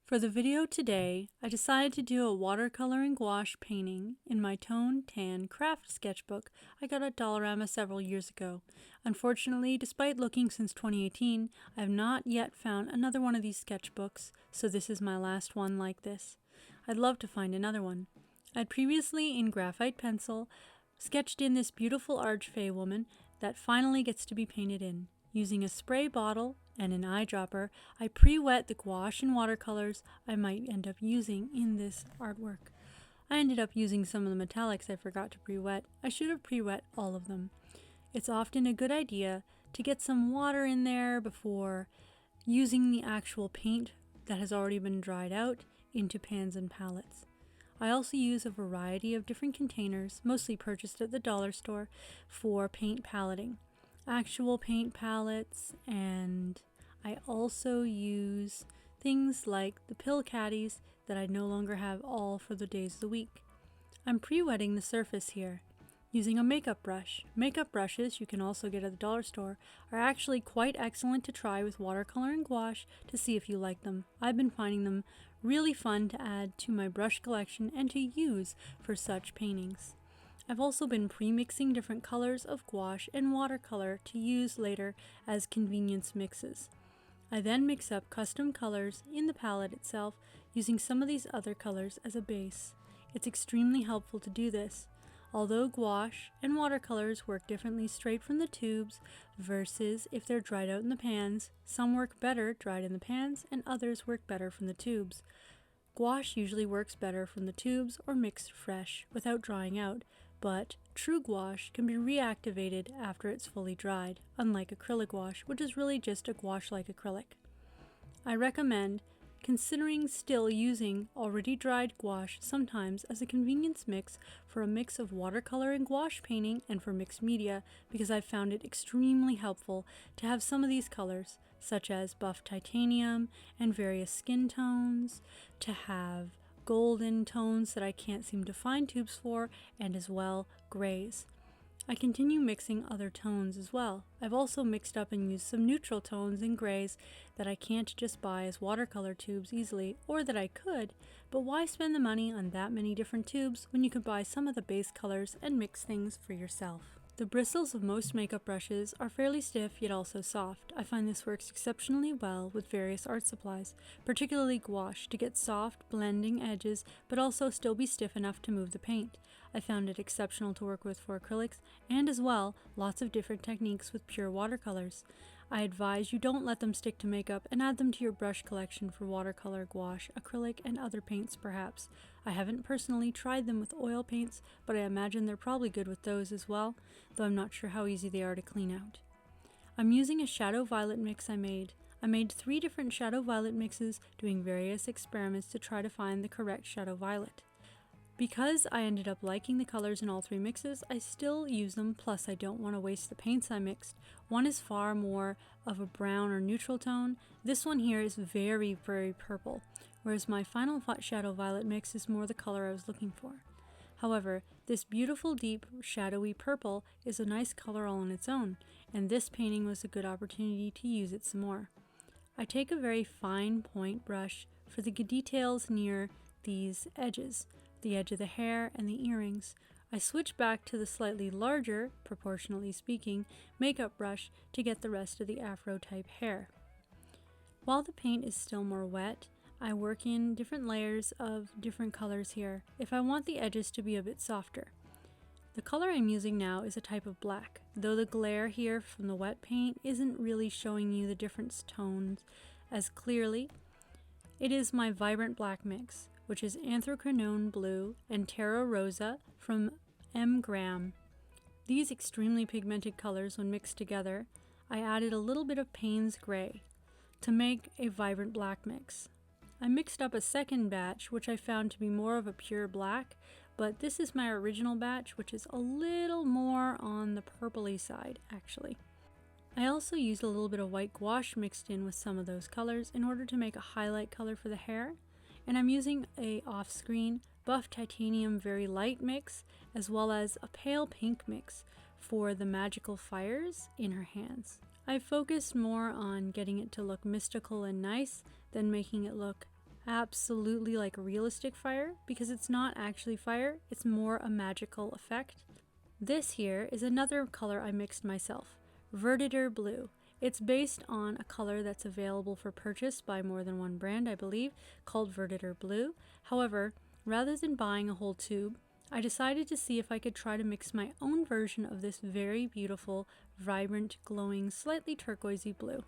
For the video today, I decided to do a watercolor and gouache painting in my Tone Tan Craft sketchbook I got at Dollarama several years ago. Unfortunately, despite looking since 2018, I have not yet found another one of these sketchbooks, so this is my last one like this. I'd love to find another one. I'd previously, in graphite pencil, sketched in this beautiful ArchFey woman that finally gets to be painted in. Using a spray bottle and an eyedropper, I pre-wet the gouache and watercolors I might end up using in this artwork. I ended up using some of the metallics I forgot to pre-wet. I should have pre-wet all of them. It's often a good idea to get some water in there before using the actual paint that has already been dried out into pans and palettes. I also use a variety of different containers, mostly purchased at the dollar store, for paint paletting. Actual paint palettes, and I also use things like the pill caddies that I no longer have all for the days of the week. I'm pre-wetting the surface here using a makeup brush. Makeup brushes you can also get at the dollar store are actually quite excellent to try with watercolor and gouache to see if you like them. I've been finding them really fun to add to my brush collection and to use for such paintings. I've also been pre-mixing different colors of gouache and watercolor to use later as convenience mixes. I then mix up custom colors in the palette itself using some of these other colors as a base. It's extremely helpful to do this. Although gouache and watercolors work differently straight from the tubes versus if they're dried out in the pans, some work better dried in the pans and others work better from the tubes. Gouache usually works better from the tubes or mixed fresh without drying out, but true gouache can be reactivated after it's fully dried, unlike acrylic gouache, which is really just a gouache-like acrylic. I recommend considering still using already dried gouache sometimes as a convenience mix for a mix of watercolor and gouache painting and for mixed media, because I've found it extremely helpful to have some of these colors, such as buff titanium and various skin tones, to have golden tones that I can't seem to find tubes for, and as well grays. I continue mixing other tones as well. I've also mixed up and used some neutral tones and grays that I can't just buy as watercolor tubes easily, or that I could, but why spend the money on that many different tubes when you could buy some of the base colors and mix things for yourself. The bristles of most makeup brushes are fairly stiff yet also soft. I find this works exceptionally well with various art supplies, particularly gouache, to get soft, blending edges but also still be stiff enough to move the paint. I found it exceptional to work with for acrylics, and as well, lots of different techniques with pure watercolors. I advise you don't let them stick to makeup and add them to your brush collection for watercolor, gouache, acrylic, and other paints perhaps. I haven't personally tried them with oil paints, but I imagine they're probably good with those as well, though I'm not sure how easy they are to clean out. I'm using a shadow violet mix I made. I made 3 different shadow violet mixes doing various experiments to try to find the correct shadow violet. Because I ended up liking the colors in all 3 mixes, I still use them, plus I don't want to waste the paints I mixed. One is far more of a brown or neutral tone. This one here is very, very purple, whereas my final shadow violet mix is more the color I was looking for. However, this beautiful deep shadowy purple is a nice color all on its own, and this painting was a good opportunity to use it some more. I take a very fine point brush for the details near these edges, the edge of the hair and the earrings. I switch back to the slightly larger, proportionally speaking, makeup brush to get the rest of the afro type hair. While the paint is still more wet, I work in different layers of different colors here if I want the edges to be a bit softer. The color I'm using now is a type of black, though the glare here from the wet paint isn't really showing you the different tones as clearly. It is my vibrant black mix, which is Anthraquinone Blue and Terra Rosa from M. Graham. These extremely pigmented colors, when mixed together, I added a little bit of Payne's Gray to make a vibrant black mix. I mixed up a second batch, which I found to be more of a pure black, but this is my original batch, which is a little more on the purpley side, actually. I also used a little bit of white gouache mixed in with some of those colors in order to make a highlight color for the hair, and I'm using a off-screen buff titanium very light mix as well as a pale pink mix for the magical fires in her hands. I focused more on getting it to look mystical and nice than making it look absolutely like realistic fire because it's not actually fire, it's more a magical effect. This here is another color I mixed myself, Verditer Blue. It's based on a color that's available for purchase by more than one brand, I believe, called Verditer Blue. However, rather than buying a whole tube, I decided to see if I could try to mix my own version of this very beautiful, vibrant, glowing, slightly turquoisey blue.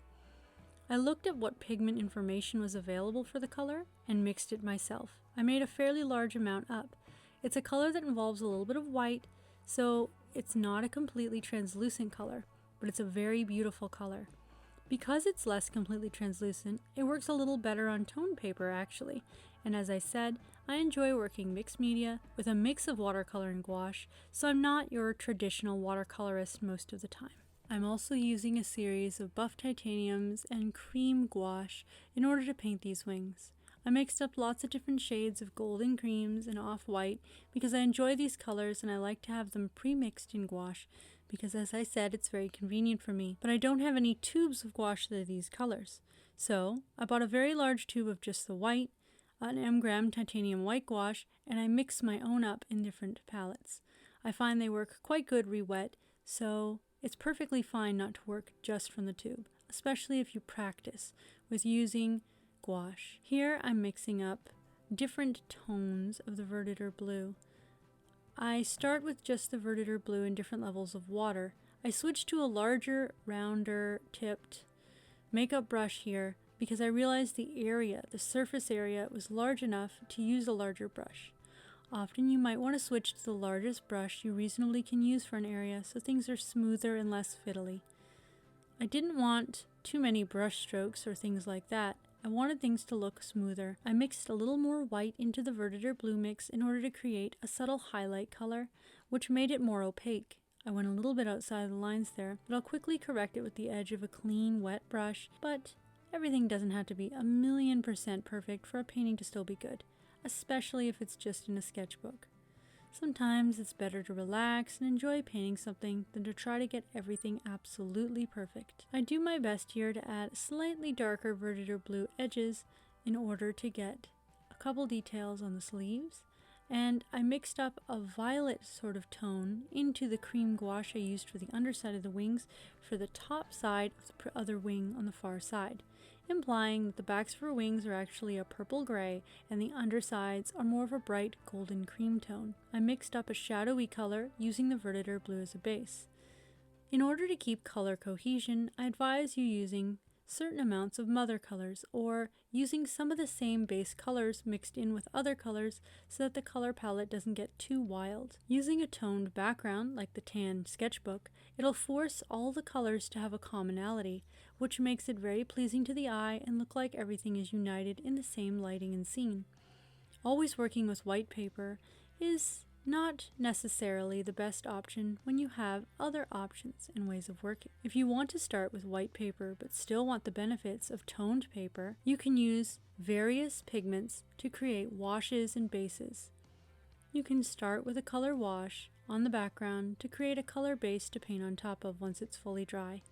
I looked at what pigment information was available for the color and mixed it myself. I made a fairly large amount up. It's a color that involves a little bit of white, so it's not a completely translucent color, but it's a very beautiful color. Because it's less completely translucent, it works a little better on tone paper actually, and as I said, I enjoy working mixed media with a mix of watercolor and gouache, so I'm not your traditional watercolorist most of the time. I'm also using a series of buff titaniums and cream gouache in order to paint these wings. I mixed up lots of different shades of golden creams and off-white because I enjoy these colors and I like to have them pre-mixed in gouache because, as I said, it's very convenient for me, but I don't have any tubes of gouache that are these colors. So I bought a very large tube of just the white, an M-gram titanium white gouache, and I mixed my own up in different palettes. I find they work quite good re-wet, so it's perfectly fine not to work just from the tube, especially if you practice with using gouache. Here I'm mixing up different tones of the Verditer Blue. I start with just the Verditer Blue in different levels of water. I switch to a larger, rounder tipped makeup brush here because I realized the surface area was large enough to use a larger brush. Often you might want to switch to the largest brush you reasonably can use for an area so things are smoother and less fiddly. I didn't want too many brush strokes or things like that. I wanted things to look smoother. I mixed a little more white into the Verditer Blue mix in order to create a subtle highlight color, which made it more opaque. I went a little bit outside the lines there, but I'll quickly correct it with the edge of a clean, wet brush, but everything doesn't have to be 1,000,000% perfect for a painting to still be good, especially if it's just in a sketchbook. Sometimes it's better to relax and enjoy painting something than to try to get everything absolutely perfect. I do my best here to add slightly darker Verditer Blue edges in order to get a couple details on the sleeves, and I mixed up a violet sort of tone into the cream gouache I used for the underside of the wings for the top side of the other wing on the far side, implying that the backs of her wings are actually a purple gray and the undersides are more of a bright golden cream tone. I mixed up a shadowy color using the Verditer Blue as a base. In order to keep color cohesion, I advise you using certain amounts of mother colors or using some of the same base colors mixed in with other colors so that the color palette doesn't get too wild. Using a toned background like the tan sketchbook, it'll force all the colors to have a commonality, which makes it very pleasing to the eye and look like everything is united in the same lighting and scene. Always working with white paper is not necessarily the best option when you have other options and ways of working. If you want to start with white paper but still want the benefits of toned paper, you can use various pigments to create washes and bases. You can start with a color wash on the background to create a color base to paint on top of once it's fully dry.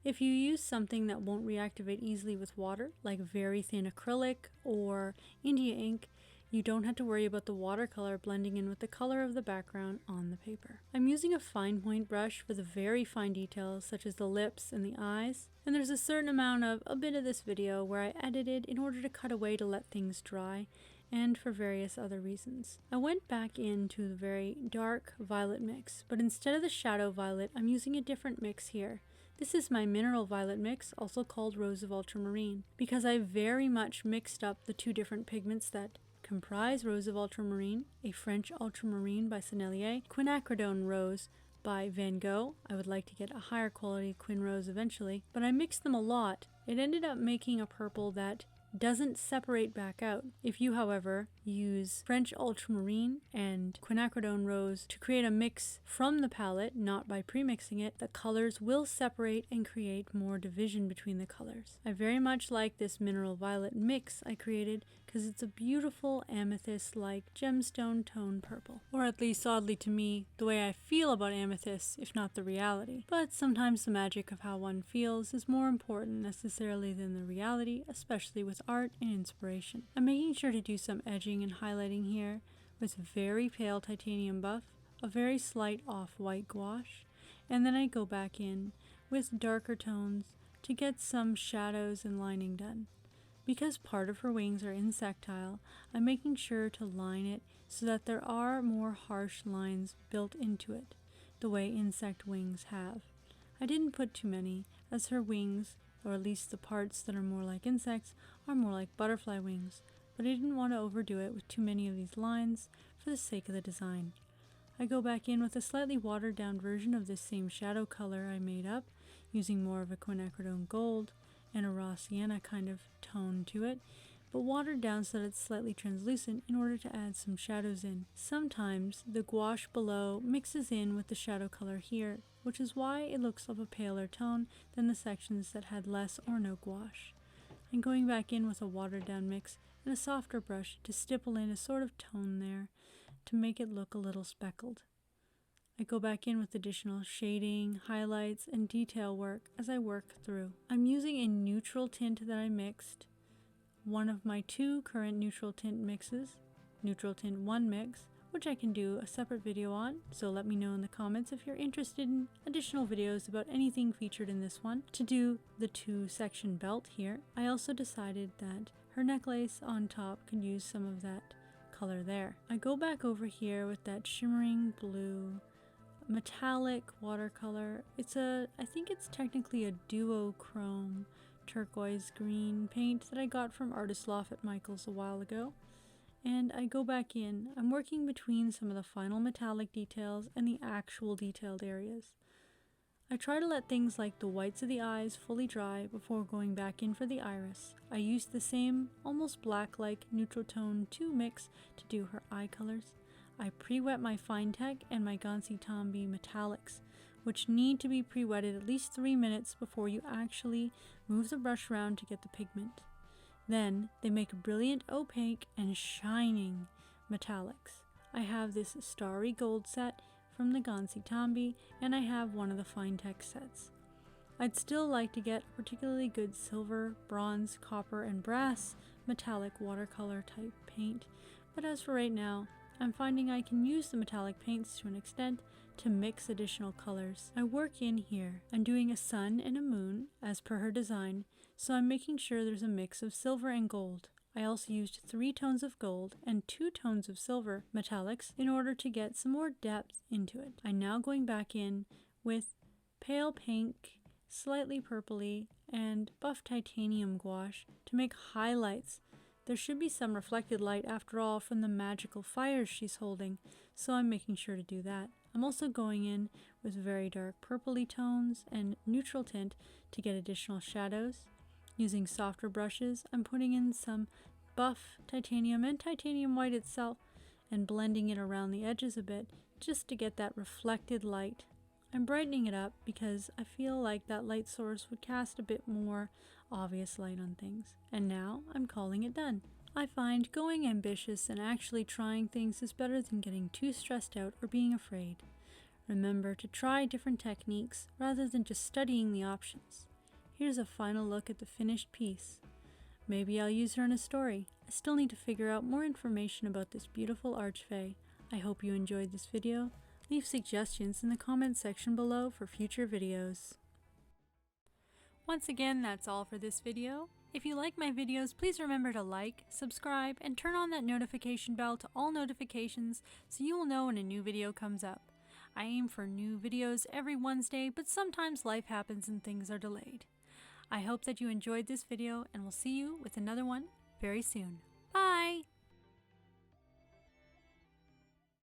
If you use something that won't reactivate easily with water, like very thin acrylic or India ink, you don't have to worry about the watercolor blending in with the color of the background on the paper. I'm using a fine point brush for the very fine details such as the lips and the eyes, and there's a certain amount of a bit of this video where I edited in order to cut away to let things dry, and for various other reasons. I went back into the very dark violet mix, but instead of the shadow violet, I'm using a different mix here. This is my mineral violet mix, also called Rose of Ultramarine, because I very much mixed up the two different pigments that comprise Rose of Ultramarine, a French ultramarine by Sennelier, quinacridone rose by Van Gogh. I would like to get a higher quality quin rose eventually, but I mixed them a lot. It ended up making a purple that doesn't separate back out. If you, however, use French ultramarine and quinacridone rose to create a mix from the palette, not by pre-mixing it, the colors will separate and create more division between the colors. I very much like this mineral violet mix I created because it's a beautiful amethyst-like gemstone tone purple. Or at least, oddly to me, the way I feel about amethyst, if not the reality. But sometimes the magic of how one feels is more important necessarily than the reality, especially with art and inspiration. I'm making sure to do some edging and highlighting here with very pale titanium buff, a very slight off-white gouache, and then I go back in with darker tones to get some shadows and lining done. Because part of her wings are insectile, I'm making sure to line it so that there are more harsh lines built into it, the way insect wings have. I didn't put too many, as her wings, or at least the parts that are more like insects, are more like butterfly wings, but I didn't want to overdo it with too many of these lines for the sake of the design. I go back in with a slightly watered down version of this same shadow color I made up, using more of a quinacridone gold and a raw sienna kind of tone to it, but watered down so that it's slightly translucent in order to add some shadows in. Sometimes the gouache below mixes in with the shadow color here, which is why it looks of a paler tone than the sections that had less or no gouache. I'm going back in with a watered down mix and a softer brush to stipple in a sort of tone there to make it look a little speckled. I go back in with additional shading, highlights, and detail work as I work through. I'm using a neutral tint that I mixed, one of my 2 current neutral tint mixes, Neutral Tint 1 mix, which I can do a separate video on, so let me know in the comments if you're interested in additional videos about anything featured in this one. To do the 2-section belt here, I also decided that her necklace on top could use some of that color there. I go back over here with that shimmering blue metallic watercolor. I think it's technically a duochrome turquoise green paint that I got from Artist Loft at Michael's a while ago. And I go back in. I'm working between some of the final metallic details and the actual detailed areas. I try to let things like the whites of the eyes fully dry before going back in for the iris. I used the same almost black-like neutral tone 2 mix to do her eye colors. I pre-wet my Finetec and my Ganzi Tambi metallics, which need to be pre-wetted at least 3 minutes before you actually move the brush around to get the pigment. Then they make brilliant opaque and shining metallics. I have this starry gold set from the Ganzi Tambi, and I have one of the Finetec sets. I'd still like to get a particularly good silver, bronze, copper, and brass metallic watercolor type paint, but as for right now, I'm finding I can use the metallic paints to an extent to mix additional colors. I work in here. I'm doing a sun and a moon as per her design, so I'm making sure there's a mix of silver and gold. I also used 3 tones of gold and 2 tones of silver metallics in order to get some more depth into it. I'm now going back in with pale pink, slightly purpley, and buff titanium gouache to make highlights. There should be some reflected light after all from the magical fires she's holding, so I'm making sure to do that. I'm also going in with very dark purpley tones and neutral tint to get additional shadows. Using softer brushes, I'm putting in some buff titanium and titanium white itself and blending it around the edges a bit just to get that reflected light. I'm brightening it up because I feel like that light source would cast a bit more obvious light on things. And now I'm calling it done. I find going ambitious and actually trying things is better than getting too stressed out or being afraid. Remember to try different techniques rather than just studying the options. Here's a final look at the finished piece. Maybe I'll use her in a story. I still need to figure out more information about this beautiful ArchFey. I hope you enjoyed this video. Leave suggestions in the comments section below for future videos. Once again, that's all for this video. If you like my videos, please remember to like, subscribe, and turn on that notification bell to all notifications so you will know when a new video comes up. I aim for new videos every Wednesday, but sometimes life happens and things are delayed. I hope that you enjoyed this video, and we'll see you with another one very soon.